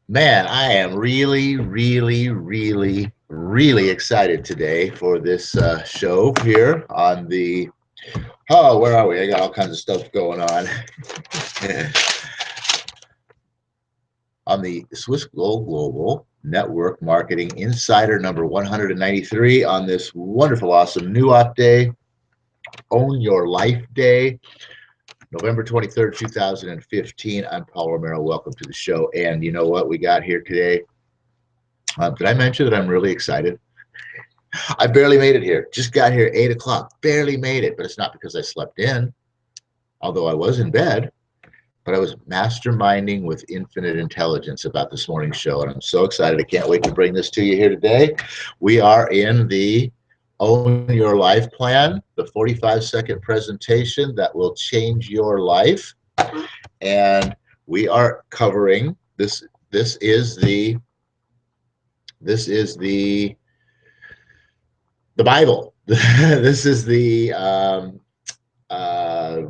Man, I am really excited today for this show here on the. Oh, where are we? I got all kinds of stuff going on. On the Swiss Global Network Marketing Insider number 193 on this wonderful, awesome New Op Day, Own Your Life Day, November 23rd, 2015. I'm Paul Romero. Welcome to the show. And you know what we got here today? Did I mention that I'm really excited? I barely made it here. Just got here at 8 o'clock. Barely made it, but it's not because I slept in, although I was in bed. But I was masterminding with infinite intelligence about this morning's show, and I'm so excited. I can't wait to bring this to you here today. We are in the Own Your Life plan, the 45-second presentation that will change your life. And we are covering this. This is the Bible. This is the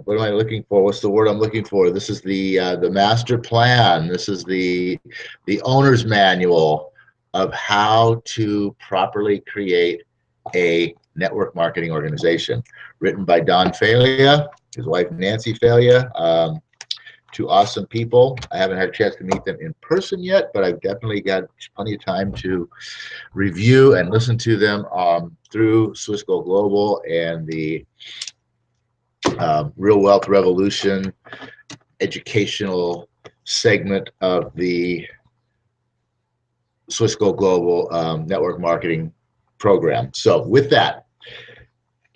what am I looking for? What's the word I'm looking for? This is the master plan. This is the owner's manual of how to properly create a network marketing organization, written by Don Falia, his wife Nancy Falia. Two awesome people. I haven't had a chance to meet them in person yet, but I've definitely got plenty of time to review and listen to them through Swiss Global and the Real Wealth Revolution educational segment of the Swiss Global network marketing program. So with that,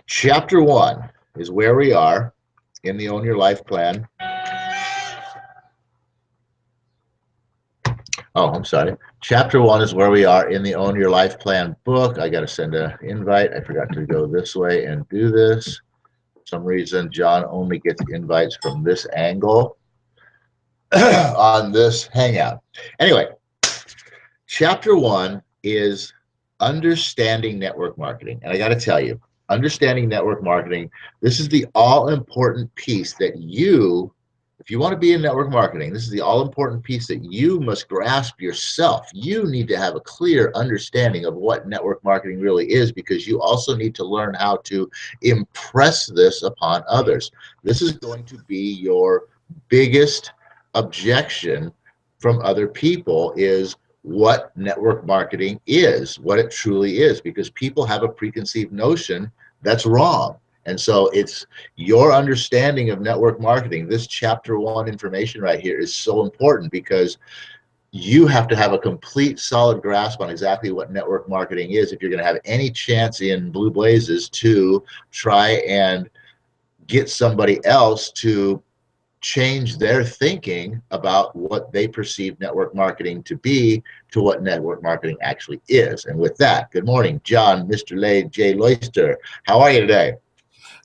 chapter 1 is where we are in the Own Your Life plan. Oh, I'm sorry. Chapter 1 is where we are in the Own Your Life plan book. I got to send an invite. I forgot to go this way and do this. For some reason, John only gets invites from this angle on this Hangout. Anyway, chapter 1 is understanding network marketing. And I got to tell you, understanding network marketing, this is the all-important piece that you, if you want to be in network marketing, this is the all-important piece that you must grasp yourself. You need to have a clear understanding of what network marketing really is, because you also need to learn how to impress this upon others. This is going to be your biggest objection from other people, is what network marketing is, what it truly is, because people have a preconceived notion that's wrong. And so it's your understanding of network marketing. This chapter 1 information right here is so important, because you have to have a complete solid grasp on exactly what network marketing is if you're going to have any chance in Blue Blazes to try and get somebody else to change their thinking about what they perceive network marketing to be to what network marketing actually is. And with that, good morning, John, Mr. Lay, J. Loyster. How are you today?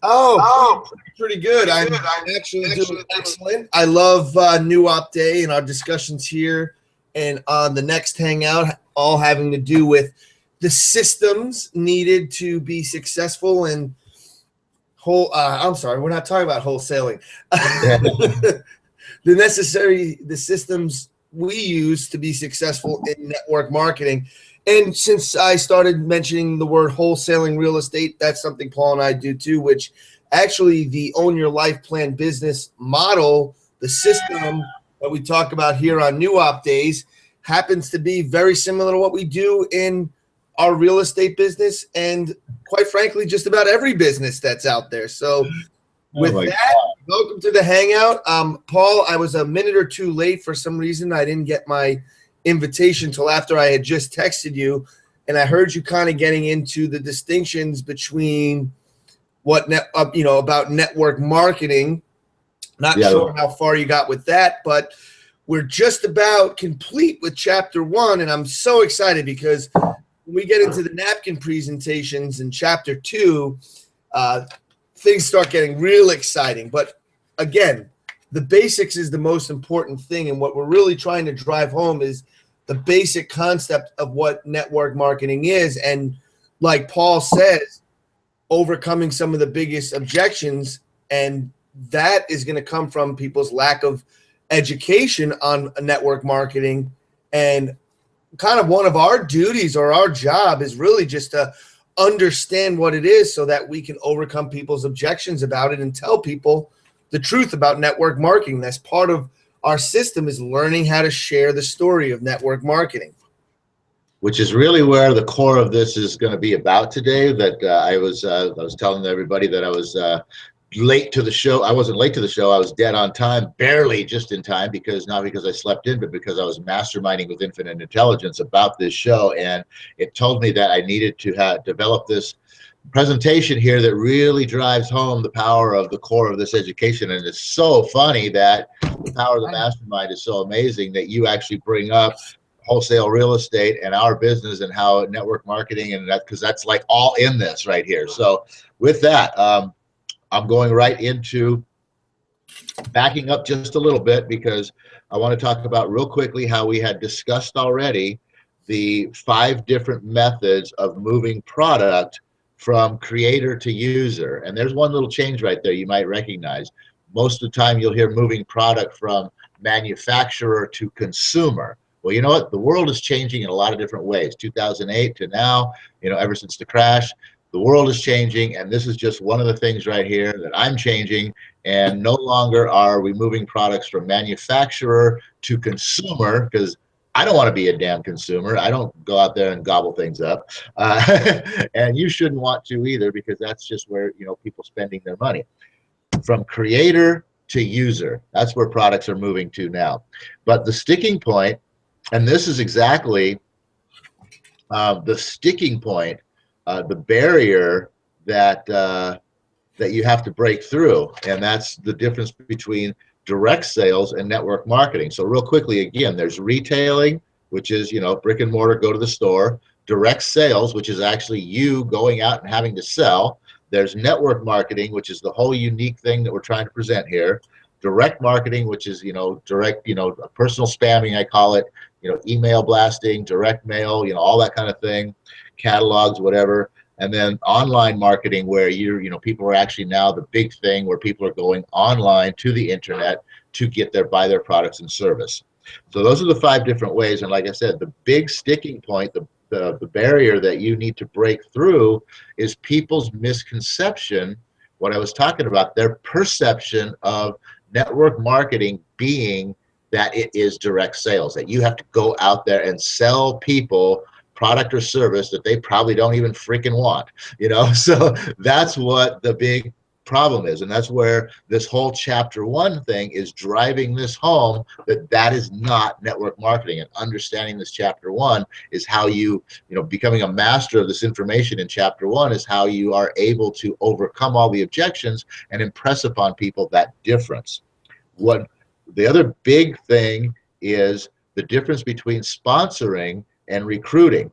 Oh, pretty good. I'm actually doing excellent. I love New Op Day and our discussions here and on the next Hangout, all having to do with the systems needed to be successful and I'm sorry, we're not talking about wholesaling. The systems we use to be successful in network marketing. And since I started mentioning the word wholesaling real estate, that's something Paul and I do too, which actually the Own Your Life Plan business model, the system that we talk about here on New Op Days, happens to be very similar to what we do in our real estate business and, quite frankly, just about every business that's out there. So with that, welcome to the Hangout. Paul, I was a minute or two late for some reason. I didn't get my invitation till after I had just texted you, and I heard you kind of getting into the distinctions between what about network marketing. Not sure how far you got with that, but we're just about complete with chapter 1, and I'm so excited because when we get into the napkin presentations in chapter 2, things start getting real exciting. But again, the basics is the most important thing, and what we're really trying to drive home is the basic concept of what network marketing is. And like Paul says, overcoming some of the biggest objections, and that is going to come from people's lack of education on network marketing And kind of one of our duties or our job is really just to understand what it is so that we can overcome people's objections about it and tell people the truth about network marketing. That's part of our system, is learning how to share the story of network marketing. Which is really where the core of this is going to be about today. That I was telling everybody that I was late to the show. I wasn't late to the show. I was dead on time, barely just in time, because not because I slept in, but because I was masterminding with Infinite Intelligence about this show, and it told me that I needed to develop this presentation here that really drives home the power of the core of this education. And it's so funny that the power of the mastermind is so amazing that you actually bring up wholesale real estate and our business and how network marketing, and that, because that's like all in this right here. So with that, I'm going right into backing up just a little bit, because I want to talk about real quickly how we had discussed already the 5 different methods of moving product from creator to user. And there's one little change right there you might recognize. Most of the time you'll hear moving product from manufacturer to consumer. Well, you know what? The world is changing in a lot of different ways. 2008 to now, ever since the crash, the world is changing, and this is just one of the things right here that I'm changing. And no longer are we moving products from manufacturer to consumer, because I don't want to be a damn consumer. I don't go out there and gobble things up. And you shouldn't want to either, because that's just where, people spending their money. From creator to user, that's where products are moving to now. But the sticking point, and this is exactly the sticking point, the barrier that that you have to break through, and that's the difference between direct sales and network marketing. So real quickly, again, there's retailing, which is, brick and mortar, go to the store. Direct sales, which is actually you going out and having to sell. There's network marketing, which is the whole unique thing that we're trying to present here. Direct marketing, which is, direct, personal spamming, I call it, email blasting, direct mail, all that kind of thing, catalogs, whatever. And then online marketing, where people are actually now the big thing, where people are going online to the internet to buy their products and service. So those are the 5 different ways. And like I said, the big sticking point, the barrier that you need to break through is people's misconception, what I was talking about, their perception of network marketing being that it is direct sales, that you have to go out there and sell people product or service that they probably don't even freaking want, So that's what the big problem is, and that's where this whole chapter 1 thing is driving this home, that is not network marketing. And understanding this chapter 1 is how becoming a master of this information in chapter 1 is how you are able to overcome all the objections and impress upon people that difference. What the other big thing is the difference between sponsoring and recruiting.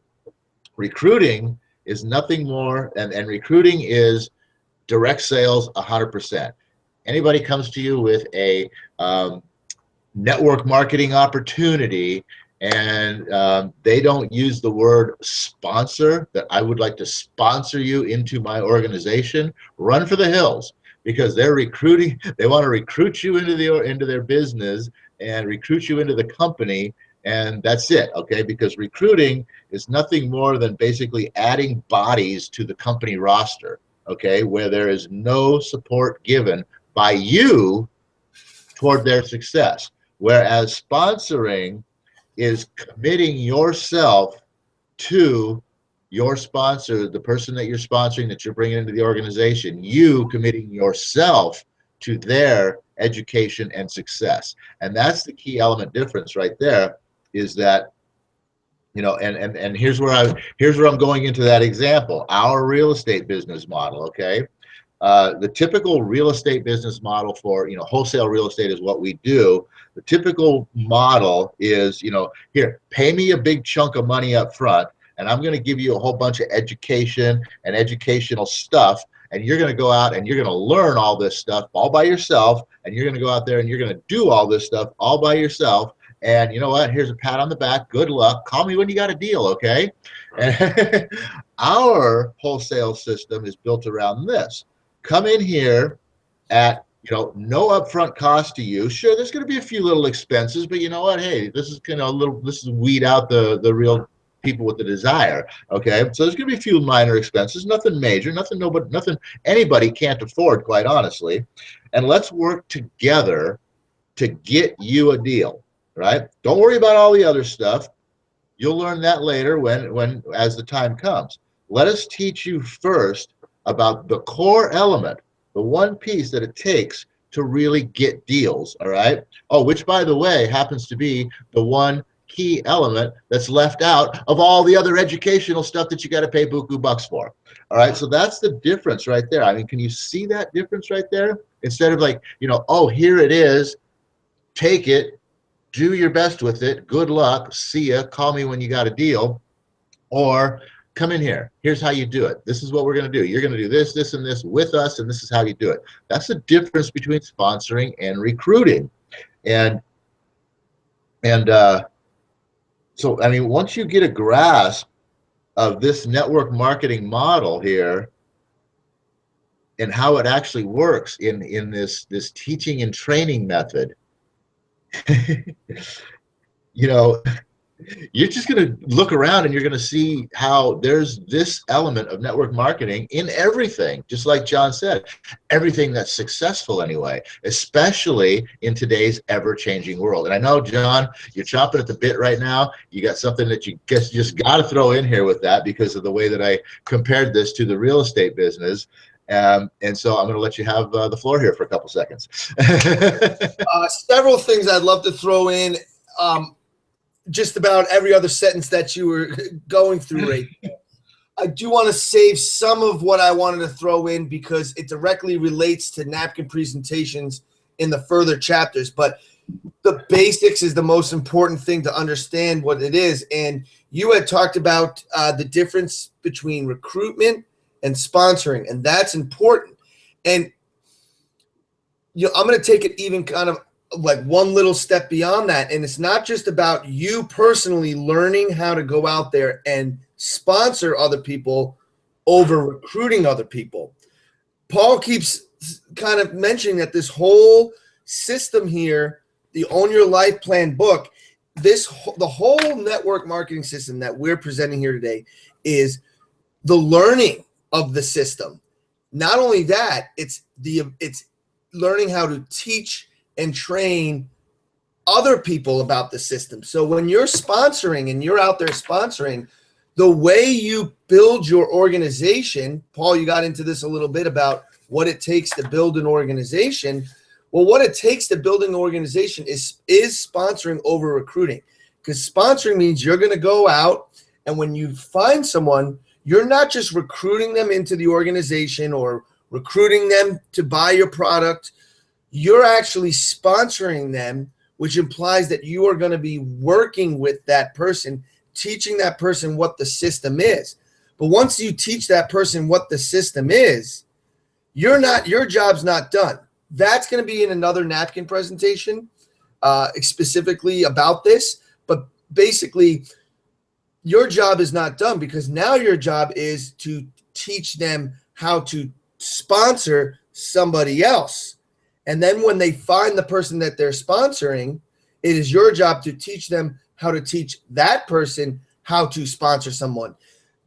Recruiting is nothing more, and recruiting is direct sales 100%. Anybody comes to you with a network marketing opportunity, and they don't use the word sponsor, that I would like to sponsor you into my organization, run for the hills, because they're recruiting. They want to recruit you into their business and recruit you into the company, and that's it, okay? Because recruiting is nothing more than basically adding bodies to the company roster, okay, where there is no support given by you toward their success. Whereas sponsoring is committing yourself to your sponsor, the person that you're sponsoring, that you're bringing into the organization, you committing yourself to their education and success. And that's the key element difference right there, is that, and here's where I'm going into that example, our real estate business model, okay? The typical real estate business model for, wholesale real estate is what we do. The typical model is, here, pay me a big chunk of money up front, and I'm going to give you a whole bunch of education and educational stuff, and you're going to go out and you're going to learn all this stuff all by yourself, and you're going to go out there and you're going to do all this stuff all by yourself. And you know what? Here's a pat on the back. Good luck. Call me when you got a deal, okay? And our wholesale system is built around this. Come in here at no upfront cost to you. Sure, there's going to be a few little expenses, but you know what? Hey, this is this is weed out the real people with the desire. Okay, so there's going to be a few minor expenses, nothing major, nothing anybody can't afford, quite honestly. And let's work together to get you a deal. Right? Don't worry about all the other stuff. You'll learn that later as the time comes. Let us teach you first about the core element, the one piece that it takes to really get deals, all right? Oh, which, by the way, happens to be the one key element that's left out of all the other educational stuff that you got to pay buku bucks for. All right, so that's the difference right there. I mean, can you see that difference right there? Instead of like, oh, here it is, take it, do your best with it, good luck, see ya, call me when you got a deal, or come in here, here's how you do it, this is what we're going to do, you're going to do this, this, and this with us, and this is how you do it. That's the difference between sponsoring and recruiting. And so, I mean, once you get a grasp of this network marketing model here and how it actually works in this teaching and training method, you're just going to look around and you're going to see how there's this element of network marketing in everything. Just like John said, everything that's successful anyway, especially in today's ever-changing world. And I know, John, you're chomping at the bit right now. You got something that you just got to throw in here with that because of the way that I compared this to the real estate business. And so I'm going to let you have the floor here for a couple seconds. Several things I'd love to throw in. Just about every other sentence that you were going through right there. I do want to save some of what I wanted to throw in because it directly relates to napkin presentations in the further chapters. But the basics is the most important thing to understand what it is. And you had talked about the difference between recruitment and sponsoring, and that's important. And I'm going to take it even kind of like one little step beyond that. And it's not just about you personally learning how to go out there and sponsor other people over recruiting other people. Paul keeps kind of mentioning that this whole system here, the Own Your Life Plan book, the whole network marketing system that we're presenting here today is the learning of the system. Not only that, it's learning how to teach and train other people about the system. So when you're sponsoring and you're out there sponsoring, the way you build your organization, Paul, you got into this a little bit about what it takes to build an organization. Well, what it takes to build an organization is sponsoring over recruiting, because sponsoring means you're going to go out, and when you find someone, you're not just recruiting them into the organization or recruiting them to buy your product. You're actually sponsoring them, which implies that you are going to be working with that person, teaching that person what the system is. But once you teach that person what the system is, your job's not done. That's going to be in another napkin presentation, specifically about this. But basically, your job is not done, because now your job is to teach them how to sponsor somebody else. And then when they find the person that they're sponsoring, it is your job to teach them how to teach that person how to sponsor someone.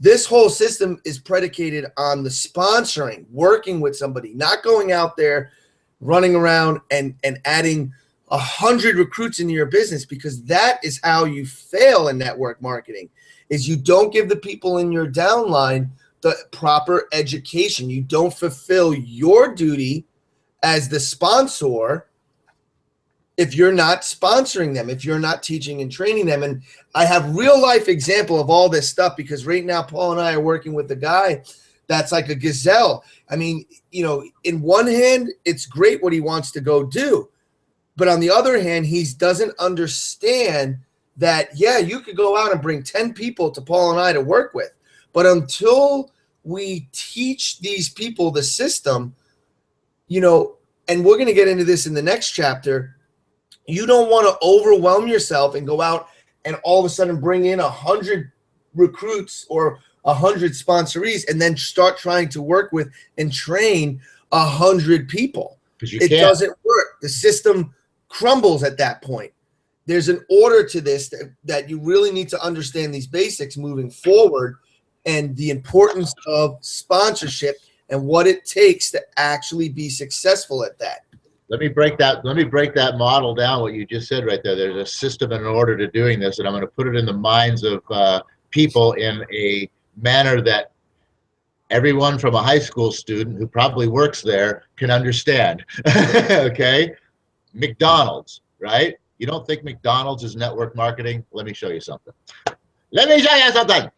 This whole system is predicated on the sponsoring, working with somebody, not going out there, running around and adding 100 recruits into your business, because that is how you fail in network marketing, is you don't give the people in your downline the proper education. You don't fulfill your duty as the sponsor if you're not sponsoring them, if you're not teaching and training them. And I have real life example of all this stuff, because right now Paul and I are working with a guy that's like a gazelle. I mean, in one hand, it's great what he wants to go do. But on the other hand, he doesn't understand that, yeah, you could go out and bring 10 people to Paul and I to work with. But until we teach these people the system, and we're going to get into this in the next chapter, you don't want to overwhelm yourself and go out and all of a sudden bring in 100 recruits or 100 sponsorees and then start trying to work with and train 100 people. because you It can't. doesn't work. The system crumbles at that point. There's an order to this that you really need to understand these basics moving forward, and the importance of sponsorship and what it takes to actually be successful at that. Let me break that model down. What you just said right there. There's a system and an order to doing this, and I'm going to put it in the minds of people in a manner that everyone from a high school student who probably works there can understand. Okay, McDonald's, right? You don't think McDonald's is network marketing? Let me show you something. Let me show you something.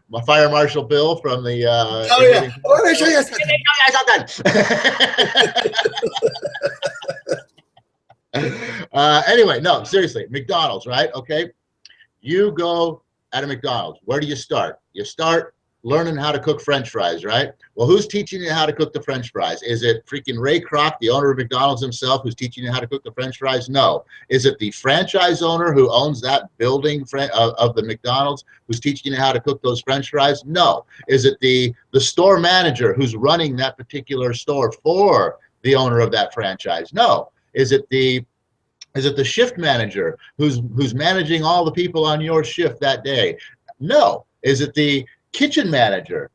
My fire marshal Bill from the. Oh yeah, let me show you something. Anyway, no, seriously, McDonald's, right? Okay, you go at a McDonald's. Where do you start? You start learning how to cook French fries, right? Well, who's teaching you how to cook the French fries? Is it freaking Ray Kroc, the owner of McDonald's himself, who's teaching you how to cook the French fries? No. Is it the franchise owner who owns that building of the McDonald's who's teaching you how to cook those French fries? No. Is it the store manager who's running that particular store for the owner of that franchise? No. Is it the shift manager who's managing all the people on your shift that day? No. Is it the kitchen manager?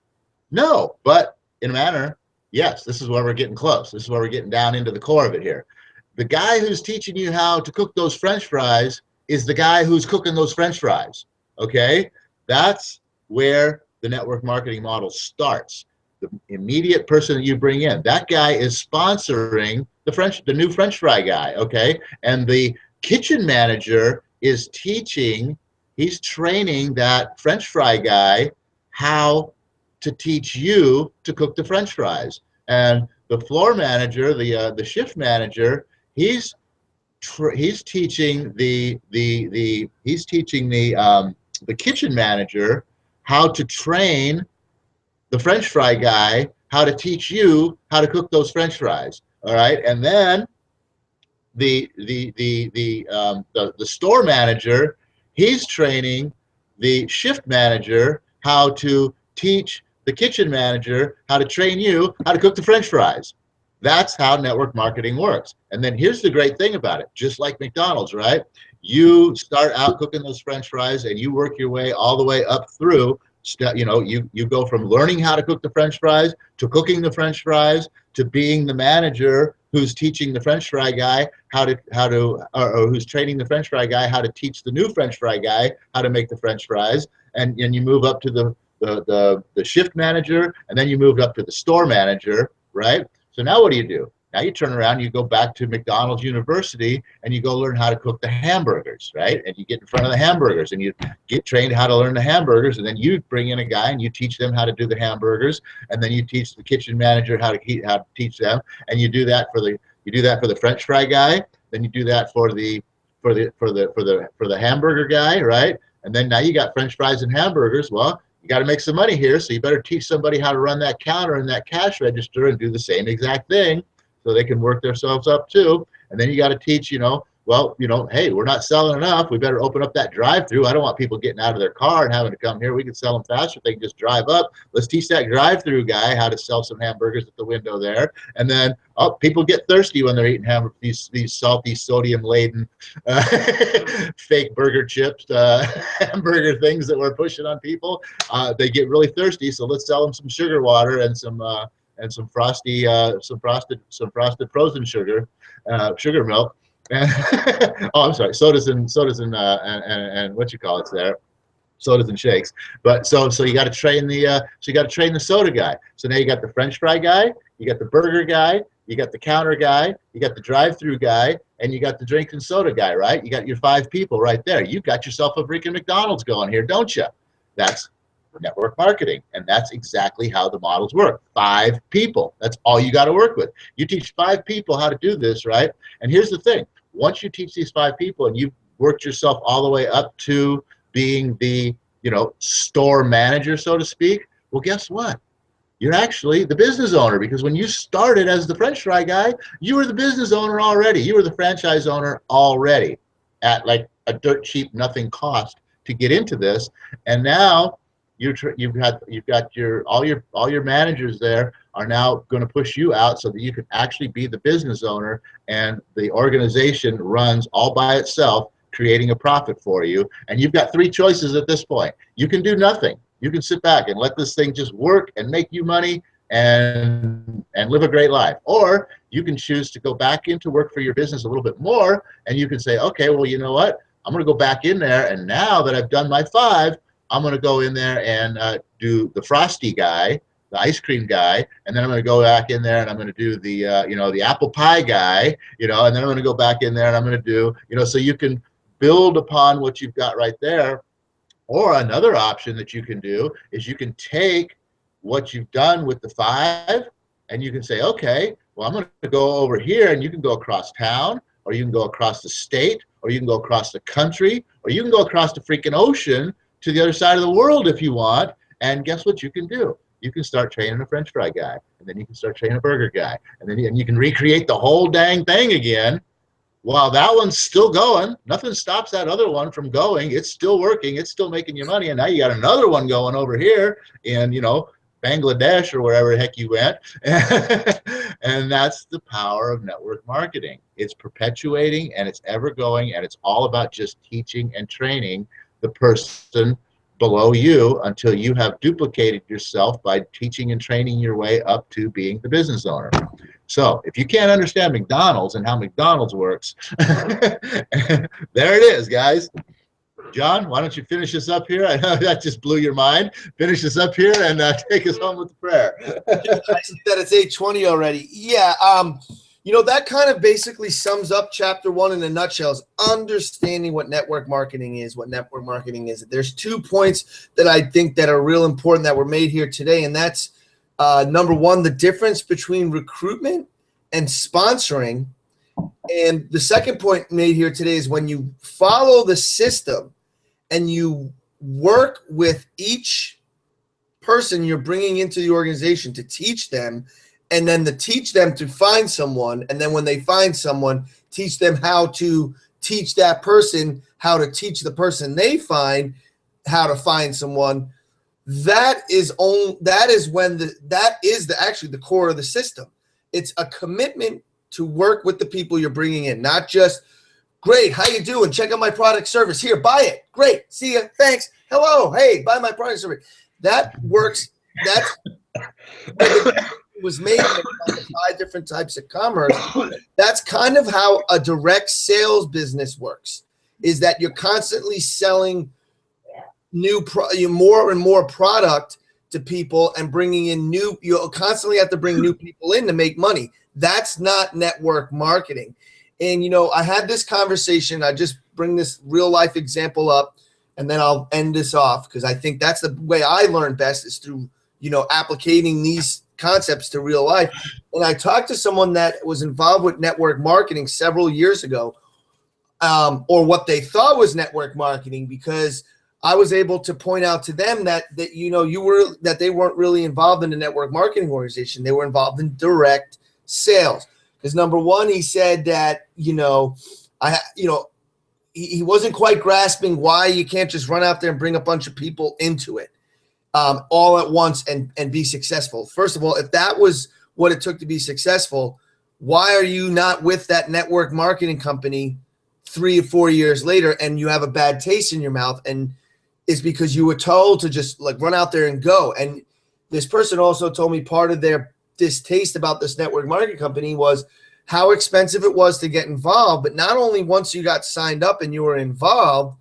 No. But in a manner, yes, this is where we're getting close. This is where we're getting down into the core of it here. The guy who's teaching you how to cook those French fries is the guy who's cooking those French fries. Okay? That's where the network marketing model starts. The immediate person that you bring in, that guy is sponsoring the new French fry guy. Okay? And the kitchen manager is he's training that French fry guy how to teach you to cook the French fries. And the floor manager, the shift manager, he's teaching the kitchen manager how to train the French fry guy how to teach you how to cook those French fries. All right, and then the store manager, he's training the shift manager how to teach the kitchen manager how to train you how to cook the French fries. That's how network marketing works. And then here's the great thing about it. Just like McDonald's, right? You start out cooking those French fries and you work your way all the way up through. You go from learning how to cook the French fries to cooking the French fries to being the manager who's teaching the French fry guy or who's training the French fry guy how to teach the new French fry guy how to make the French fries. And you move up to the shift manager, and then you move up to the store manager, right? So now what do? Now you turn around, you go back to McDonald's University, and you go learn how to cook the hamburgers, right? And you get in front of the hamburgers, and you get trained how to learn the hamburgers, and then you bring in a guy, and you teach them how to do the hamburgers, and then you teach the kitchen manager how to teach them, and you do that for the French fry guy, then you do that for the hamburger guy, right? And then now you got French fries and hamburgers. Well, you got to make some money here, so you better teach somebody how to run that counter and that cash register and do the same exact thing so they can work themselves up too. And then you got to teach, hey, we're not selling enough. We better open up that drive-through. I don't want people getting out of their car and having to come here. We can sell them faster if they can just drive up. Let's teach that drive-through guy how to sell some hamburgers at the window there. And then, people get thirsty when they're eating these salty, sodium-laden, fake burger chips, hamburger things that we're pushing on people. They get really thirsty, so let's sell them some sugar water and some frosted frozen sugar milk. I'm sorry, sodas and what you call it's there, sodas and shakes. But so you got to train the soda guy. So now you got the French fry guy, you got the burger guy, you got the counter guy, you got the drive-through guy, and you got the drink and soda guy, right? You got your 5 people right there. You got yourself a freaking McDonald's going here, don't you? That's network marketing, and that's exactly how the models work. 5 people. That's all you got to work with. You teach 5 people how to do this, right? And here's the thing. Once you teach these 5 people and you've worked yourself all the way up to being the store manager, so to speak, well, guess what? You're actually the business owner, because when you started as the French fry guy, you were the business owner already. You were the franchise owner already at like a dirt cheap nothing cost to get into this. And now you've got all your managers there are now going to push you out so that you can actually be the business owner, and the organization runs all by itself, creating a profit for you. And you've got three choices at this point. You can do nothing. You can sit back and let this thing just work and make you money and live a great life. Or you can choose to go back into work for your business a little bit more, and you can say, okay, well, you know what? I'm going to go back in there, and now that I've done my 5, I'm going to go in there and do the frosty guy, the ice cream guy, and then I'm going to go back in there and I'm going to do the the apple pie guy, and then I'm going to go back in there and I'm going to do, so you can build upon what you've got right there. Or another option that you can do is you can take what you've done with the 5 and you can say, okay, well, I'm going to go over here, and you can go across town, or you can go across the state, or you can go across the country, or you can go across the freaking ocean to the other side of the world if you want. And guess what you can do? You can start training a French fry guy, and then you can start training a burger guy, and then you can recreate the whole dang thing again. While that one's still going, nothing stops that other one from going. It's still working. It's still making you money. And now you got another one going over here in, Bangladesh or wherever the heck you went. And that's the power of network marketing. It's perpetuating, and it's ever going, and it's all about just teaching and training the person below you until you have duplicated yourself by teaching and training your way up to being the business owner. So if you can't understand McDonald's and how McDonald's works, there it is, guys. John, why don't you finish us up here? I know that just blew your mind. Finish us up here and take us home with the prayer. I see that it's 8:20 already. Yeah, that kind of basically sums up chapter 1 in a nutshell, is understanding what network marketing is, There's 2 points that I think that are real important that were made here today, and that's number 1, the difference between recruitment and sponsoring. And the second point made here today is when you follow the system and you work with each person you're bringing into the organization to teach them, and then to teach them to find someone, and then when they find someone, teach them how to teach that person how to teach the person they find how to find someone. That is actually the core of the system. It's a commitment to work with the people you're bringing in, not just, great, how you doing? Check out my product service. Here, buy it. Great, see ya, thanks. Hello, hey, buy my product service. That works. That's it was made in 5 different types of commerce. That's kind of how a direct sales business works, is that you're constantly selling more and more product to people and bringing in you constantly have to bring new people in to make money. That's not network marketing. And, I had this conversation. I just bring this real life example up, and then I'll end this off, because I think that's the way I learn best, is through, applicating these concepts to real life. And I talked to someone that was involved with network marketing several years ago, or what they thought was network marketing, because I was able to point out to them that they weren't really involved in a network marketing organization. They were involved in direct sales. Because number 1, he said that he wasn't quite grasping why you can't just run out there and bring a bunch of people into it all at once and be successful. First of all, if that was what it took to be successful, why are you not with that network marketing company 3 or 4 years later and you have a bad taste in your mouth? And it's because you were told to just run out there and go. And this person also told me part of their distaste about this network marketing company was how expensive it was to get involved. But not only once you got signed up and you were involved,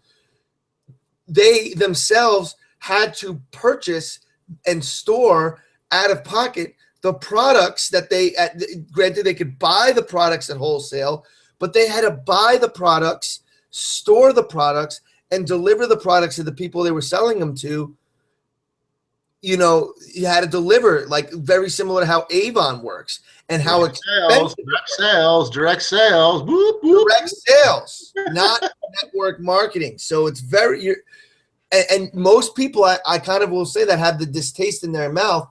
they themselves had to purchase and store out of pocket the products that granted they could buy the products at wholesale, but they had to buy the products, store the products, and deliver the products to the people they were selling them to. You had to deliver, very similar to how Avon works and how direct sales, whoop, whoop. Direct sales, not network marketing. So it's and most people, I kind of will say that have the distaste in their mouth,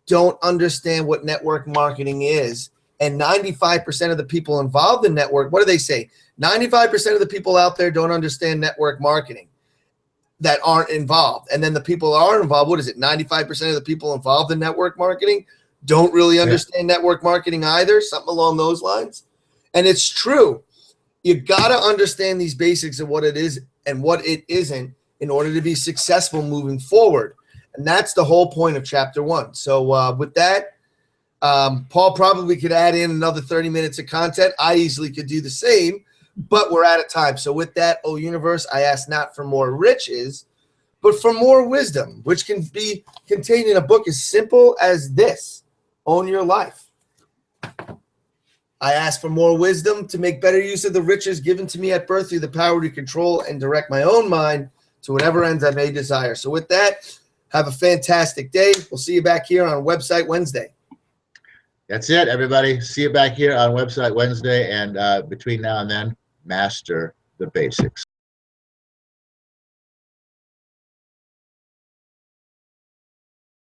don't understand what network marketing is. And 95% of the people involved in network, what do they say? 95% of the people out there don't understand network marketing that aren't involved. And then the people that are involved, what is it? 95% of the people involved in network marketing don't really Yeah. understand network marketing either, something along those lines. And it's true. You got to understand these basics of what it is and what it isn't in order to be successful moving forward. And that's the whole point of chapter 1. So with that, Paul probably could add in another 30 minutes of content. I easily could do the same, but we're out of time. So with that, oh universe, I ask not for more riches, but for more wisdom, which can be contained in a book as simple as this: Own Your Life. I ask for more wisdom to make better use of the riches given to me at birth through the power to control and direct my own mind to whatever ends I may desire. So with that, have a fantastic day. We'll see you back here on Website Wednesday. That's it, everybody. See you back here on Website Wednesday. And between now and then, master the basics.